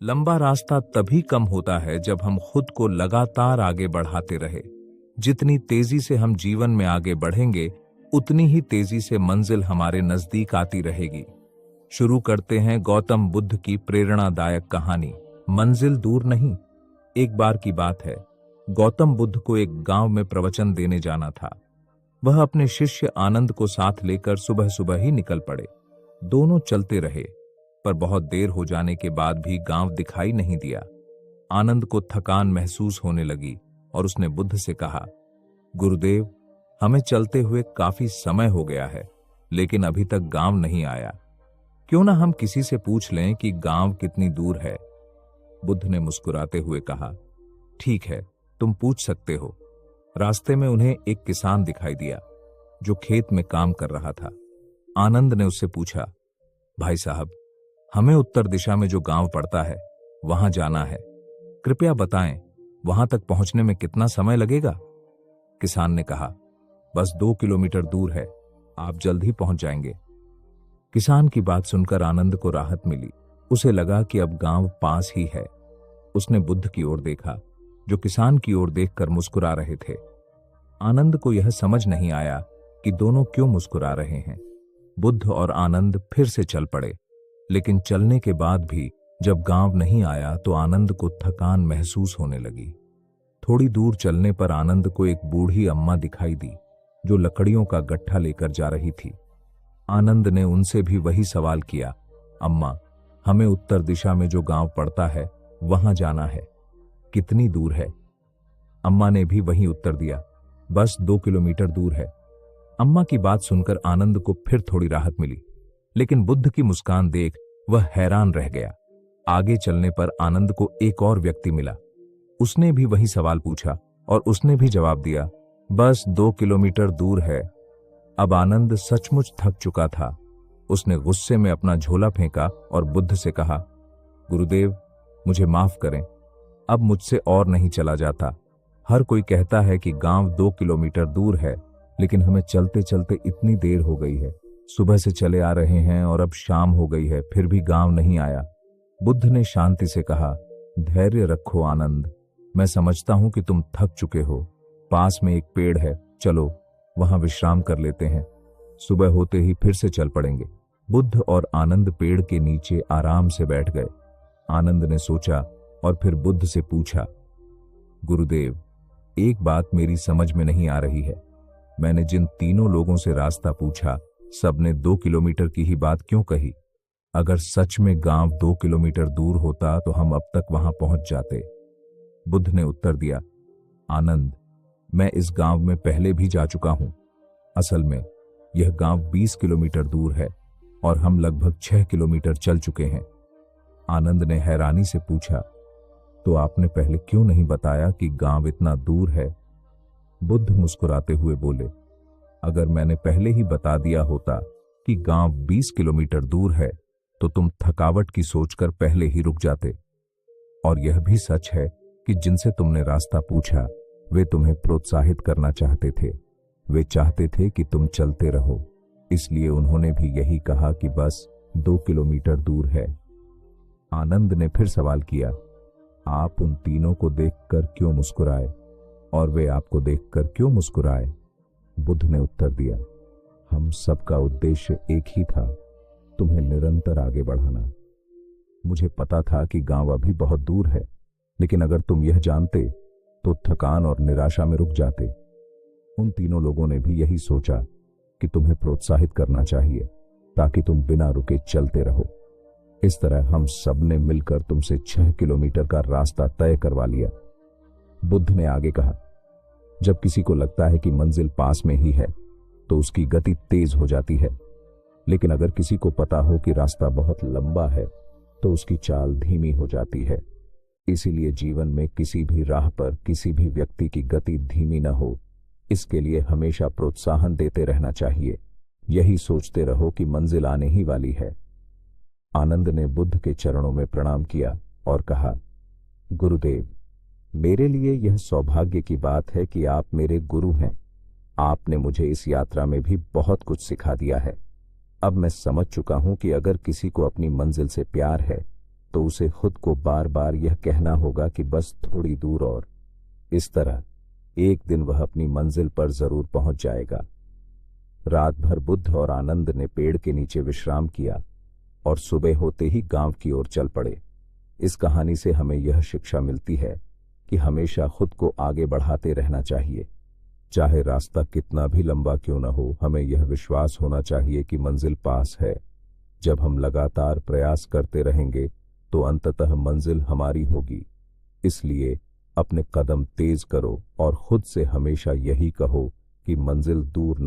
लंबा रास्ता तभी कम होता है जब हम खुद को लगातार आगे बढ़ाते रहे। जितनी तेजी से हम जीवन में आगे बढ़ेंगे, उतनी ही तेजी से मंजिल हमारे नजदीक आती रहेगी। शुरू करते हैं गौतम बुद्ध की प्रेरणादायक कहानी। मंजिल दूर नहीं। एक बार की बात है, गौतम बुद्ध को एक गांव में प्रवचन देने जाना था। वह अपने शिष्य आनंद को साथ लेकर सुबह सुबह ही निकल पड़े। दोनों चलते रहे, पर बहुत देर हो जाने के बाद भी गांव दिखाई नहीं दिया। आनंद को थकान महसूस होने लगी और उसने बुद्ध से कहा, गुरुदेव, हमें चलते हुए काफी समय हो गया है, लेकिन अभी तक गांव नहीं आया। क्यों ना हम किसी से पूछ लें कि गांव कितनी दूर है। बुद्ध ने मुस्कुराते हुए कहा, ठीक है, तुम पूछ सकते हो। रास्ते में उन्हें एक किसान दिखाई दिया जो खेत में काम कर रहा था। आनंद ने उससे पूछा, भाई साहब, हमें उत्तर दिशा में जो गांव पड़ता है वहां जाना है। कृपया बताएं, वहां तक पहुंचने में कितना समय लगेगा? किसान ने कहा, बस 2 किलोमीटर दूर है, आप जल्द ही पहुंच जाएंगे। किसान की बात सुनकर आनंद को राहत मिली। उसे लगा कि अब गांव पास ही है। उसने बुद्ध की ओर देखा, जो किसान की ओर देखकर मुस्कुरा रहे थे। आनंद को यह समझ नहीं आया कि दोनों क्यों मुस्कुरा रहे हैं। बुद्ध और आनंद फिर से चल पड़े, लेकिन चलने के बाद भी जब गांव नहीं आया तो आनंद को थकान महसूस होने लगी। थोड़ी दूर चलने पर आनंद को एक बूढ़ी अम्मा दिखाई दी, जो लकड़ियों का गट्ठा लेकर जा रही थी। आनंद ने उनसे भी वही सवाल किया, अम्मा, हमें उत्तर दिशा में जो गांव पड़ता है वहां जाना है, कितनी दूर है? अम्मा ने भी वही उत्तर दिया, बस 2 किलोमीटर दूर है। अम्मा की बात सुनकर आनंद को फिर थोड़ी राहत मिली, लेकिन बुद्ध की मुस्कान देख वह हैरान रह गया। आगे चलने पर आनंद को एक और व्यक्ति मिला। उसने भी वही सवाल पूछा और उसने भी जवाब दिया, बस 2 किलोमीटर दूर है। अब आनंद सचमुच थक चुका था। उसने गुस्से में अपना झोला फेंका और बुद्ध से कहा, गुरुदेव, मुझे माफ करें, अब मुझसे और नहीं चला जाता। हर कोई कहता है कि गांव 2 किलोमीटर दूर है, लेकिन हमें चलते चलते इतनी देर हो गई है। सुबह से चले आ रहे हैं और अब शाम हो गई है, फिर भी गांव नहीं आया। बुद्ध ने शांति से कहा, धैर्य रखो आनंद, मैं समझता हूं कि तुम थक चुके हो। पास में एक पेड़ है, चलो वहां विश्राम कर लेते हैं। सुबह होते ही फिर से चल पड़ेंगे। बुद्ध और आनंद पेड़ के नीचे आराम से बैठ गए। आनंद ने सोचा और फिर बुद्ध से पूछा, गुरुदेव, एक बात मेरी समझ में नहीं आ रही है। मैंने जिन तीनों लोगों से रास्ता पूछा, सबने 2 किलोमीटर की ही बात क्यों कही? अगर सच में गांव 2 किलोमीटर दूर होता तो हम अब तक वहां पहुंच जाते। बुद्ध ने उत्तर दिया, आनंद, मैं इस गांव में पहले भी जा चुका हूं। असल में यह गांव 20 किलोमीटर दूर है और हम लगभग 6 किलोमीटर चल चुके हैं। आनंद ने हैरानी से पूछा, तो आपने पहले क्यों नहीं बताया कि गांव इतना दूर है? बुद्ध मुस्कुराते हुए बोले, अगर मैंने पहले ही बता दिया होता कि गांव 20 किलोमीटर दूर है तो तुम थकावट की सोचकर पहले ही रुक जाते। और यह भी सच है कि जिनसे तुमने रास्ता पूछा वे तुम्हें प्रोत्साहित करना चाहते थे। वे चाहते थे कि तुम चलते रहो, इसलिए उन्होंने भी यही कहा कि बस 2 किलोमीटर दूर है। आनंद ने फिर सवाल किया, आप उन तीनों को देखकर क्यों मुस्कुराए और वे आपको देखकर क्यों मुस्कुराए? बुद्ध ने उत्तर दिया, हम सबका उद्देश्य एक ही था, तुम्हें निरंतर आगे बढ़ाना। मुझे पता था कि गांव अभी बहुत दूर है, लेकिन अगर तुम यह जानते तो थकान और निराशा में रुक जाते। उन तीनों लोगों ने भी यही सोचा कि तुम्हें प्रोत्साहित करना चाहिए ताकि तुम बिना रुके चलते रहो। इस तरह हम सब ने मिलकर तुमसे 6 किलोमीटर का रास्ता तय करवा लिया। बुद्ध ने आगे कहा, जब किसी को लगता है कि मंजिल पास में ही है तो उसकी गति तेज हो जाती है, लेकिन अगर किसी को पता हो कि रास्ता बहुत लंबा है तो उसकी चाल धीमी हो जाती है। इसीलिए जीवन में किसी भी राह पर किसी भी व्यक्ति की गति धीमी न हो, इसके लिए हमेशा प्रोत्साहन देते रहना चाहिए। यही सोचते रहो कि मंजिल आने ही वाली है। आनंद ने बुद्ध के चरणों में प्रणाम किया और कहा, गुरुदेव, मेरे लिए यह सौभाग्य की बात है कि आप मेरे गुरु हैं। आपने मुझे इस यात्रा में भी बहुत कुछ सिखा दिया है। अब मैं समझ चुका हूं कि अगर किसी को अपनी मंजिल से प्यार है तो उसे खुद को बार बार यह कहना होगा कि बस थोड़ी दूर और। इस तरह एक दिन वह अपनी मंजिल पर जरूर पहुंच जाएगा। रात भर बुद्ध और आनंद ने पेड़ के नीचे विश्राम किया और सुबह होते ही गांव की ओर चल पड़े। इस कहानी से हमें यह शिक्षा मिलती है कि हमेशा खुद को आगे बढ़ाते रहना चाहिए। चाहे रास्ता कितना भी लंबा क्यों न हो, हमें यह विश्वास होना चाहिए कि मंजिल पास है। जब हम लगातार प्रयास करते रहेंगे तो अंततः मंजिल हमारी होगी। इसलिए अपने कदम तेज करो और खुद से हमेशा यही कहो कि मंजिल दूर नहीं।